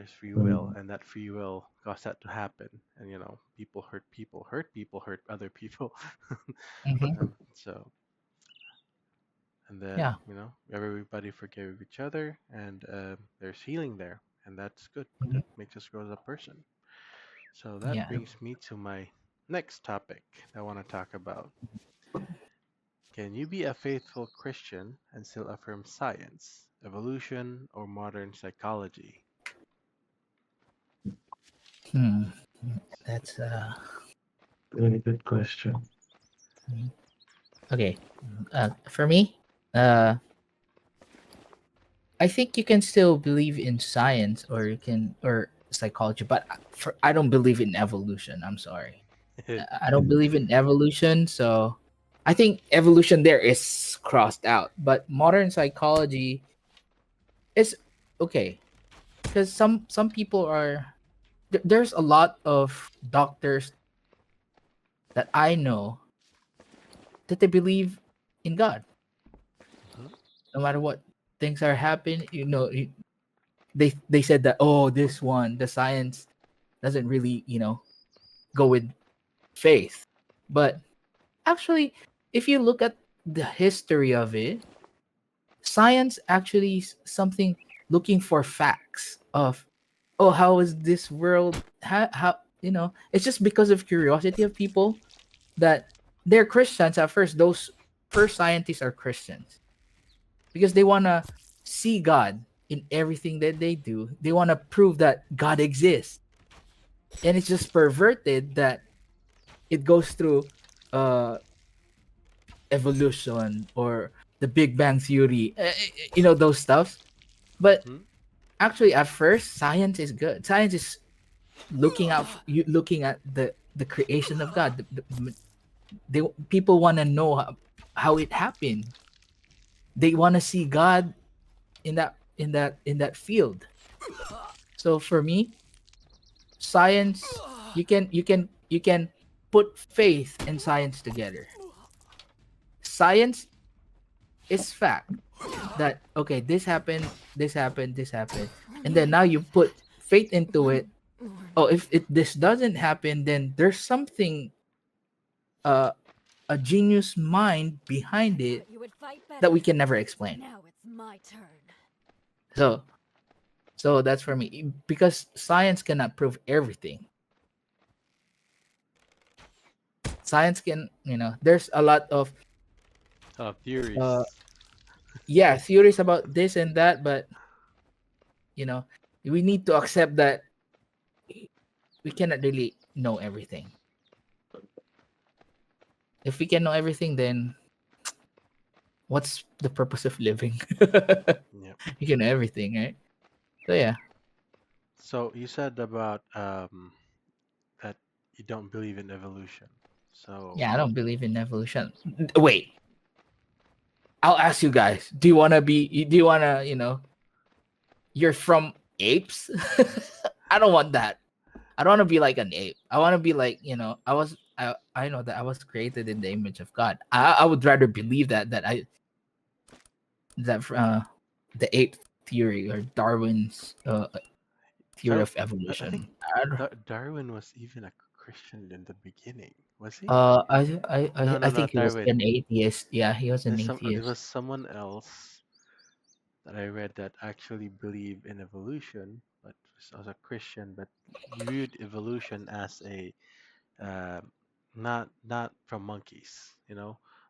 there's free will, Mm. and that free will caused that to happen. And people hurt other people. Mm-hmm. So, and then Yeah. everybody forgave each other, and there's healing there, and that's good. Mhm. That makes us grow as a person. So that Yeah. brings me to my next topic I want to talk about. Can you be a faithful Christian and still affirm science, evolution, or modern psychology? Hmm. That's Really good question. mhm. Okay. For me, uh, I think you can still believe in science or you can or psychology, but I don't believe in evolution. I'm sorry. I don't believe in evolution, so I think evolution there is crossed out. But modern psychology is okay because some people are there's a lot of doctors that I know that they believe in God Mhm. no matter what things are happening. They said that, oh, this one the science doesn't really go with faith, but actually if you look at the history of it, science actually is something looking for facts of, oh, how is this world, how it's just because of curiosity of people that they're Christians at first. Those first scientists are Christians because they want to see God in everything that they do. They want to prove that God exists. And it's just perverted that it goes through uh evolution or the Big Bang theory, those stuff. But Mhm. actually at first science is good. Science is looking at the creation of God. They People want to know how it happened. They want to see God in that field. So for me, science, you can put faith and science together. Science is fact that, okay, this happened, and then now you put faith into it. Oh, if this doesn't happen, then there's something, uh a genius mind behind I it thought you would fight that we better. can never explain. Now it's my turn. So so that's for me, because science cannot prove everything. Science can, there's a lot of uh Theories. yeah, theories about this and that, but you know we need to accept that we cannot really know everything. If we can know everything, then what's the purpose of living? Yep. You can know everything, right? So yeah. So you said about that you don't believe in evolution. So Yeah, I don't believe in evolution. Wait, I'll ask you guys. Do you wanna you're from apes? I don't want that. I don't want to be like an ape. I want to be like, I know that I was created in the image of God. I would rather believe that the ape theory or Darwin's I theory don't. of I think evolution. I don't- Darwin was even a Christian in the beginning. Was he? Uh, I, I No, I no, I not think he was Darwin. an atheist. Yeah, he was an There atheist. was someone else that I read that actually believed in evolution, but was a Christian, but viewed evolution as a uh, not from monkeys,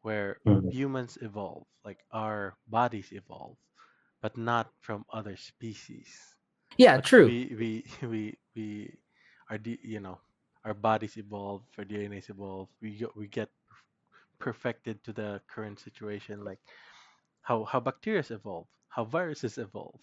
where Mm. humans evolve, like our bodies evolve, but not from other species. Yeah, But true. we our our bodies evolve, our DNAs evolve. We get perfected to the current situation, like how bacteria evolve, how viruses evolve.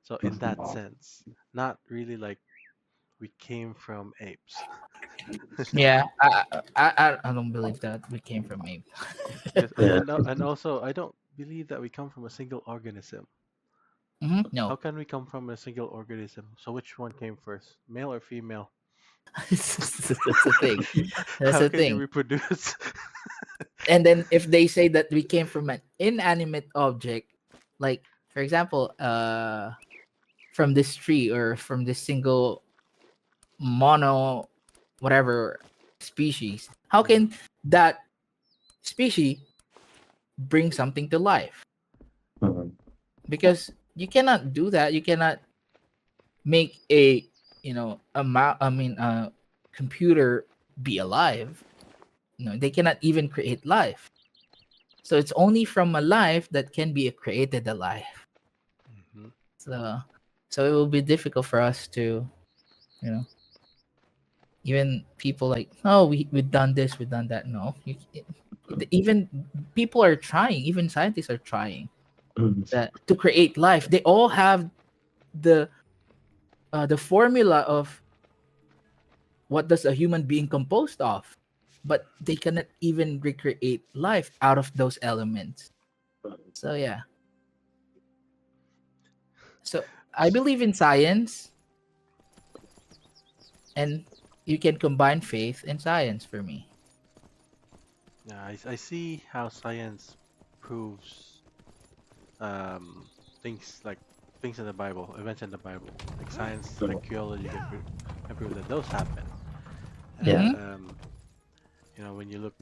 So in that sense, not really like we came from apes. Yeah, I don't believe that we came from ape. Because Yeah. and also I don't believe that we come from a single organism. No. How can we come from a single organism? So which one came first, male or female? That's the thing. That's How the can you thing. reproduce? And then if they say that we came from an inanimate object, like for example, from this tree or from this single mono whatever species, how Mhm. can that species bring something to life? Mhm. Because you cannot do that. You cannot make a computer be alive. They cannot even create life. So it's only from a life that can be created alive. Mhm. So so it will be difficult for us to, you know even people like, oh, we've done this, we've done that. No, even people are trying, even scientists are trying Mhm. that to create life. They all have the the formula of what does a human being composed of, but they cannot even recreate life out of those elements. So yeah, so I believe in science, and you can combine faith and science for me. Yeah, I see how science proves things like things in the Bible, events in the Bible, like science, archaeology can prove that those happen. Yeah. And Mm-hmm. when you look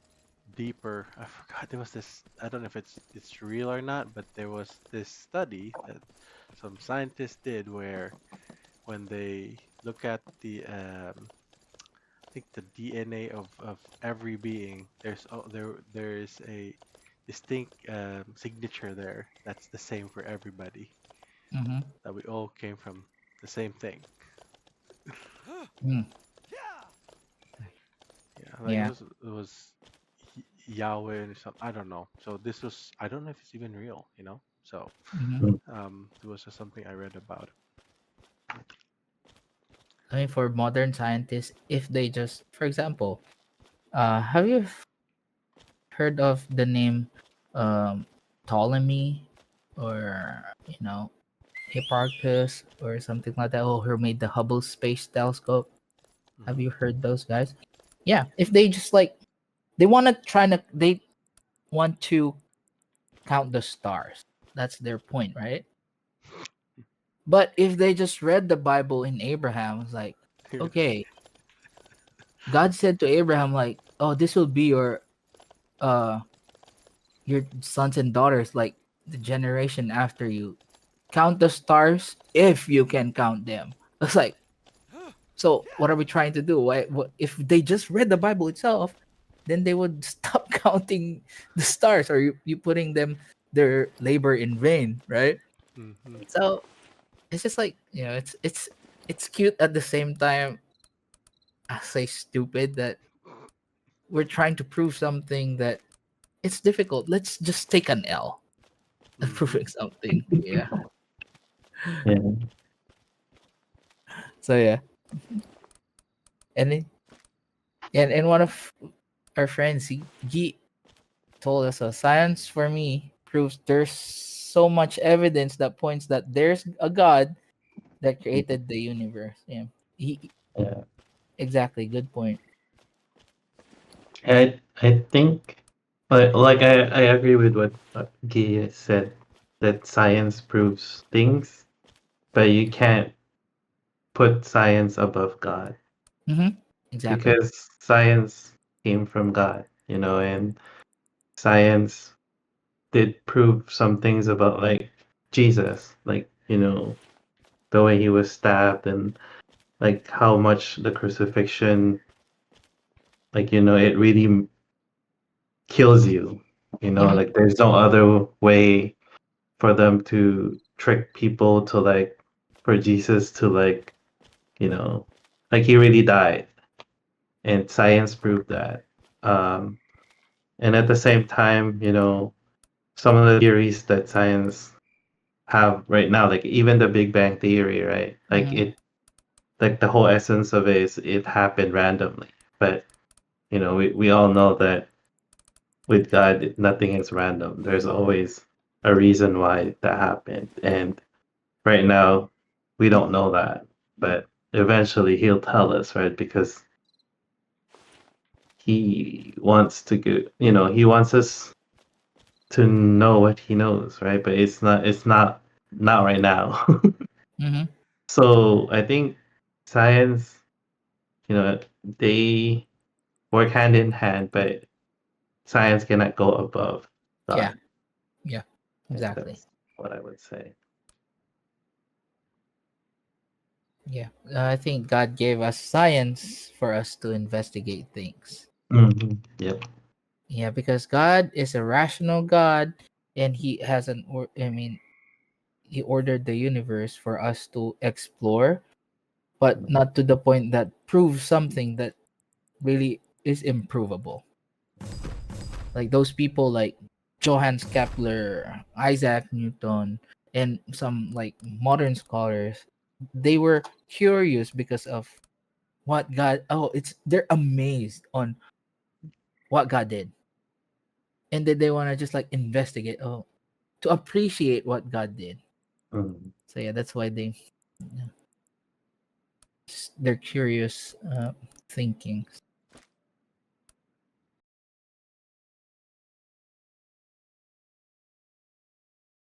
deeper, I forgot there was this. I don't know if it's real or not, but there was this study that some scientists did where when they look at I think the DNA of every being, there is a distinct signature there that's the same for everybody. Mm-hmm. That we all came from the same thing. Mm. Yeah, like Yeah. it was Yahweh and some I don't know. So this was I don't know if it's even real. So Mm-hmm. Mhm. it was just something I read about. I mean, for modern scientists, if they just, for example, have you heard of the name Ptolemy, or Hipparchus or something like that, or who made the Hubble Space Telescope? Have Hmm. you heard those guys? Yeah, if they just like they want to count the stars. That's their point, right? But if they just read the Bible in Abraham, it's like, okay, God said to Abraham, like, oh, this will be uh your sons and daughters, like the generation after you. Count the stars if you can count them. It's like, so what are we trying to do? If they just read the Bible itself, then they would stop counting the stars, or you putting them their labor in vain, right? Hmm. So it's just like, it's cute at the same time. I say stupid that we're trying to prove something that it's difficult. Let's just take an L at Hmm. proving something. Yeah. Yeah. So yeah, and one of our friends, he told us, science for me proves there's so much evidence that points that there's a God that created the universe. Yeah, he Yeah. exactly, good point. I think, but like I agree with what Guy said, that science proves things, but you can't put science above God, Mm-hmm. Exactly. because science came from God, and science did prove some things about, like, Jesus, like, the way he was stabbed, and like how much the crucifixion, like, it really kills you. Mm-hmm. Like, there's no other way for them to trick people to, like, for Jesus to, like, you know like, he really died, and science proved that. And at the same time, some of the theories that science have right now, like even the Big Bang theory, right? Like, Mm-hmm. the whole essence of it is it happened randomly. But we all know that with God, nothing is random. There's always a reason why that happened. And right now, we don't know that. But eventually, he'll tell us, right? Because he wants to go, he wants us to know what he knows, right? But it's not right now. Mm-hmm. So I think science, you know, they work hand in hand, but science cannot go above Yeah, God. yeah, I think exactly. that's what I would say. Yeah, I think God gave us science for us to investigate things. Yep. Yeah, because God is a rational God, and He has I mean, He ordered the universe for us to explore, but not to the point that proves something that really is improvable. Like those people like Johannes Kepler, Isaac Newton, and some like modern scholars, they were curious because of what God, they're amazed on what God did. And then they want to just like investigate, to appreciate what God did. Mm. So yeah, that's why they're curious thinking.